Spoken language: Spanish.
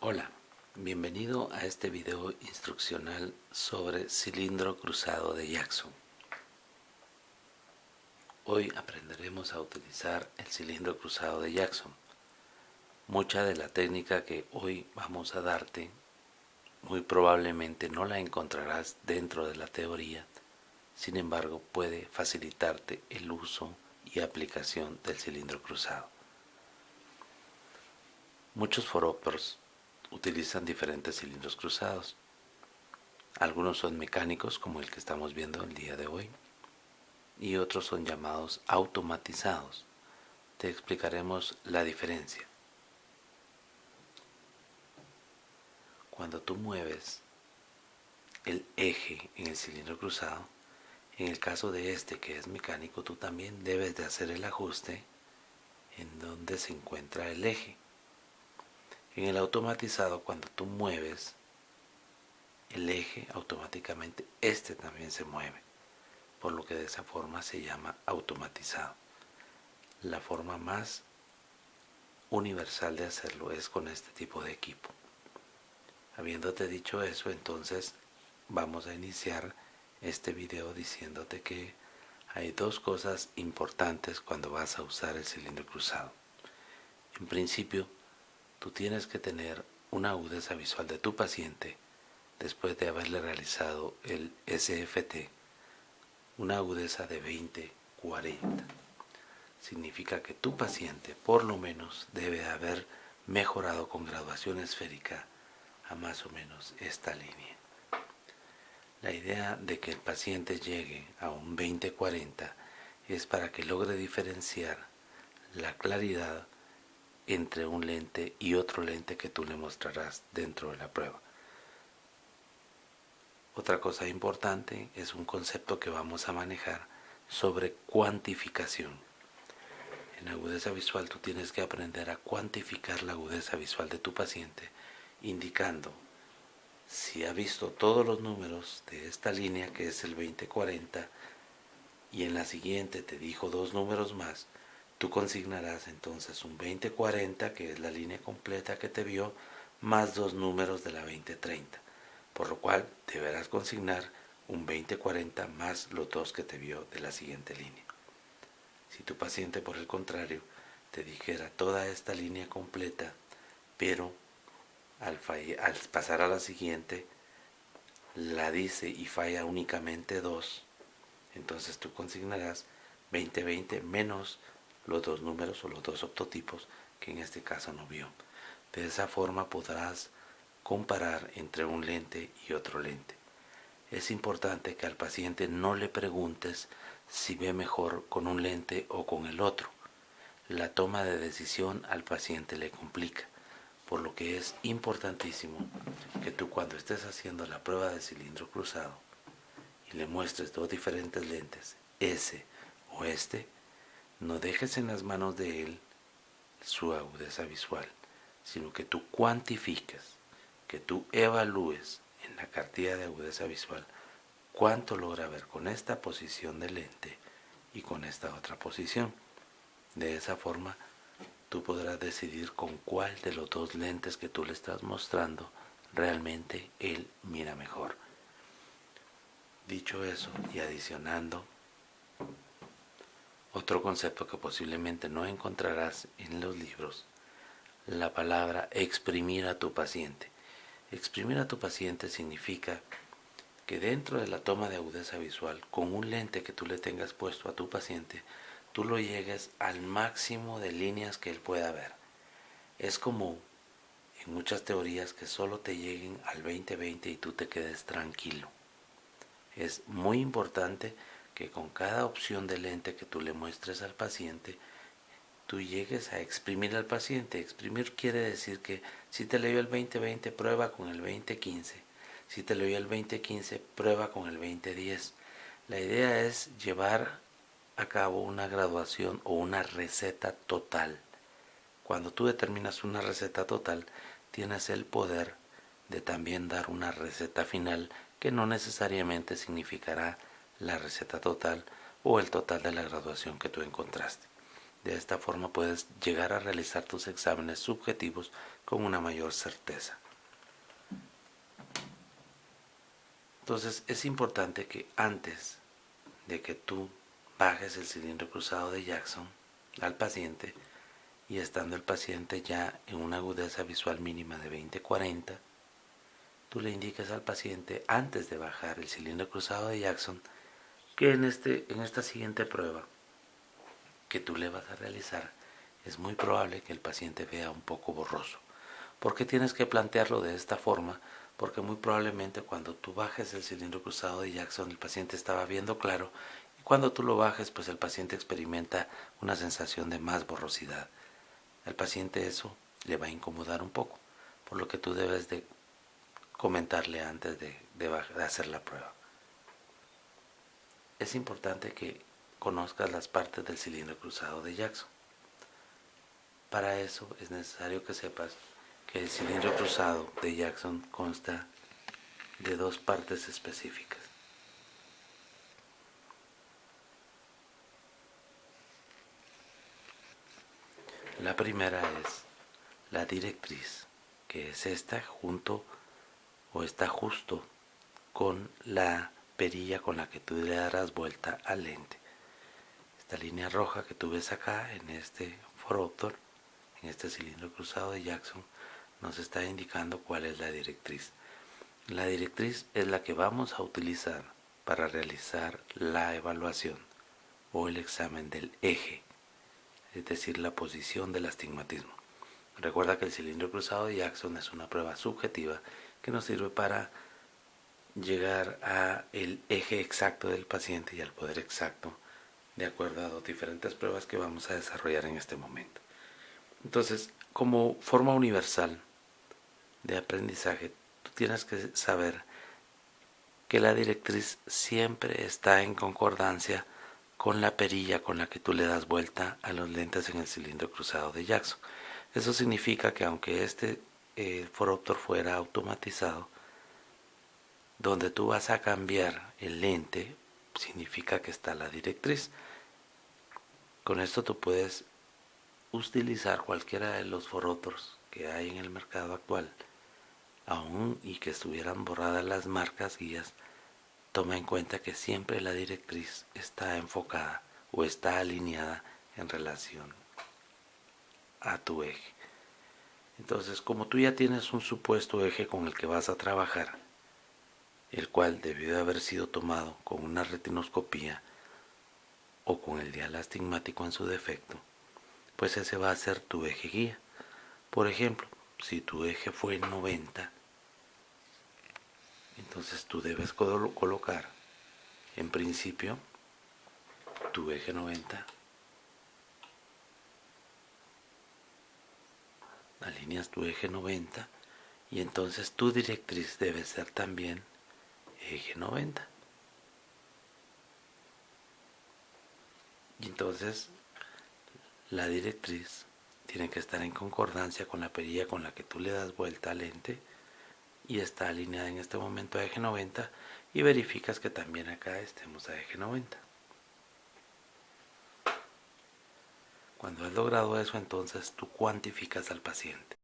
Hola, bienvenido a este video instruccional sobre cilindro cruzado de Jackson. Hoy aprenderemos a utilizar el cilindro cruzado de Jackson. Mucha de la técnica que hoy vamos a darte muy probablemente no la encontrarás dentro de la teoría, sin embargo puede facilitarte el uso y aplicación del cilindro cruzado. Muchos forofers utilizan diferentes cilindros cruzados. Algunos son mecánicos, como el que estamos viendo el día de hoy, y otros son llamados automatizados. Te explicaremos la diferencia. Cuando tú mueves el eje en el cilindro cruzado, en el caso de este que es mecánico, tú también debes de hacer el ajuste en donde se encuentra el eje. En el automatizado, cuando tú mueves el eje, automáticamente este también se mueve, por lo que de esa forma se llama automatizado. La forma más universal de hacerlo es con este tipo de equipo. Habiéndote dicho eso, entonces vamos a iniciar este video diciéndote que hay dos cosas importantes cuando vas a usar el cilindro cruzado. En principio, tú tienes que tener una agudeza visual de tu paciente después de haberle realizado el SFT, una agudeza de 20-40. Significa que tu paciente por lo menos debe haber mejorado con graduación esférica a más o menos esta línea. La idea de que el paciente llegue a un 20-40 es para que logre diferenciar la claridad entre un lente y otro lente que tú le mostrarás dentro de la prueba. Otra cosa importante es un concepto que vamos a manejar sobre cuantificación. En agudeza visual tú tienes que aprender a cuantificar la agudeza visual de tu paciente, indicando si ha visto todos los números de esta línea que es el 20-40 y en la siguiente te dijo dos números más, tú consignarás entonces un 20-40 que es la línea completa que te vio más dos números de la 20-30, por lo cual deberás consignar un 20-40 más los dos que te vio de la siguiente línea. Si tu paciente por el contrario te dijera toda esta línea completa, pero al pasar a la siguiente la dice y falla únicamente dos, entonces tú consignarás 20-20 menos los dos números o los dos octotipos que en este caso no vio. De esa forma podrás comparar entre un lente y otro lente. Es importante que al paciente no le preguntes si ve mejor con un lente o con el otro. La toma de decisión al paciente le complica, por lo que es importantísimo que tú cuando estés haciendo la prueba de cilindro cruzado y le muestres dos diferentes lentes, ese o este, no dejes en las manos de él su agudeza visual, sino que tú cuantifiques, que tú evalúes en la cartilla de agudeza visual cuánto logra ver con esta posición de lente y con esta otra posición. De esa forma tú podrás decidir con cuál de los dos lentes que tú le estás mostrando realmente él mira mejor. Dicho eso y adicionando otro concepto que posiblemente no encontrarás en los libros, la palabra exprimir a tu paciente. Exprimir a tu paciente significa que dentro de la toma de agudeza visual, con un lente que tú le tengas puesto a tu paciente, tú lo llegues al máximo de líneas que él pueda ver. Es común en muchas teorías que solo te lleguen al 20-20 y tú te quedes tranquilo. Es muy importante que con cada opción de lente que tú le muestres al paciente, tú llegues a exprimir al paciente. Exprimir quiere decir que si te leyó el 20-20, prueba con el 20-15. Si te leyó el 20-15, prueba con el 20-10. La idea es llevar a cabo una graduación o una receta total. Cuando tú determinas una receta total, tienes el poder de también dar una receta final que no necesariamente significará la receta total o el total de la graduación que tú encontraste. De esta forma puedes llegar a realizar tus exámenes subjetivos con una mayor certeza. Entonces es importante que antes de que tú bajes el cilindro cruzado de Jackson al paciente, y estando el paciente ya en una agudeza visual mínima de 20-40, tú le indiques al paciente antes de bajar el cilindro cruzado de Jackson que en esta siguiente prueba que tú le vas a realizar es muy probable que el paciente vea un poco borroso. ¿Por qué tienes que plantearlo de esta forma? Porque muy probablemente cuando tú bajes el cilindro cruzado de Jackson el paciente estaba viendo claro, y cuando tú lo bajes pues el paciente experimenta una sensación de más borrosidad. Al paciente eso le va a incomodar un poco, por lo que tú debes de comentarle antes de hacer la prueba. Es importante que conozcas las partes del cilindro cruzado de Jackson. Para eso es necesario que sepas que el cilindro cruzado de Jackson consta de dos partes específicas. La primera es la directriz, que es esta junto o está justo con la perilla con la que tú le darás vuelta al lente. Esta línea roja que tú ves acá en este foróptor, en este cilindro cruzado de Jackson, nos está indicando cuál es la directriz. La directriz es la que vamos a utilizar para realizar la evaluación o el examen del eje, es decir, la posición del astigmatismo. Recuerda que el cilindro cruzado de Jackson es una prueba subjetiva que nos sirve para llegar a el eje exacto del paciente y al poder exacto de acuerdo a dos diferentes pruebas que vamos a desarrollar en este momento. Entonces, como forma universal de aprendizaje, tú tienes que saber que la directriz siempre está en concordancia con la perilla con la que tú le das vuelta a los lentes en el cilindro cruzado de Jackson. Eso significa que aunque este foróptor fuera automatizado, donde tú vas a cambiar el lente, significa que está la directriz. Con esto tú puedes utilizar cualquiera de los foróptors que hay en el mercado actual, aún y que estuvieran borradas las marcas guías. Toma en cuenta que siempre la directriz está enfocada o está alineada en relación a tu eje. Entonces, como tú ya tienes un supuesto eje con el que vas a trabajar, el cual debió de haber sido tomado con una retinoscopía o con el dial astigmático en su defecto, pues ese va a ser tu eje guía. Por ejemplo, si tu eje fue 90, entonces tú debes colocar en principio tu eje 90, alineas tu eje 90 y entonces tu directriz debe ser también eje 90. Y entonces la directriz tiene que estar en concordancia con la perilla con la que tú le das vuelta al lente y está alineada en este momento a eje 90 y verificas que también acá estemos a eje 90. Cuando has logrado eso, entonces tú cuantificas al paciente.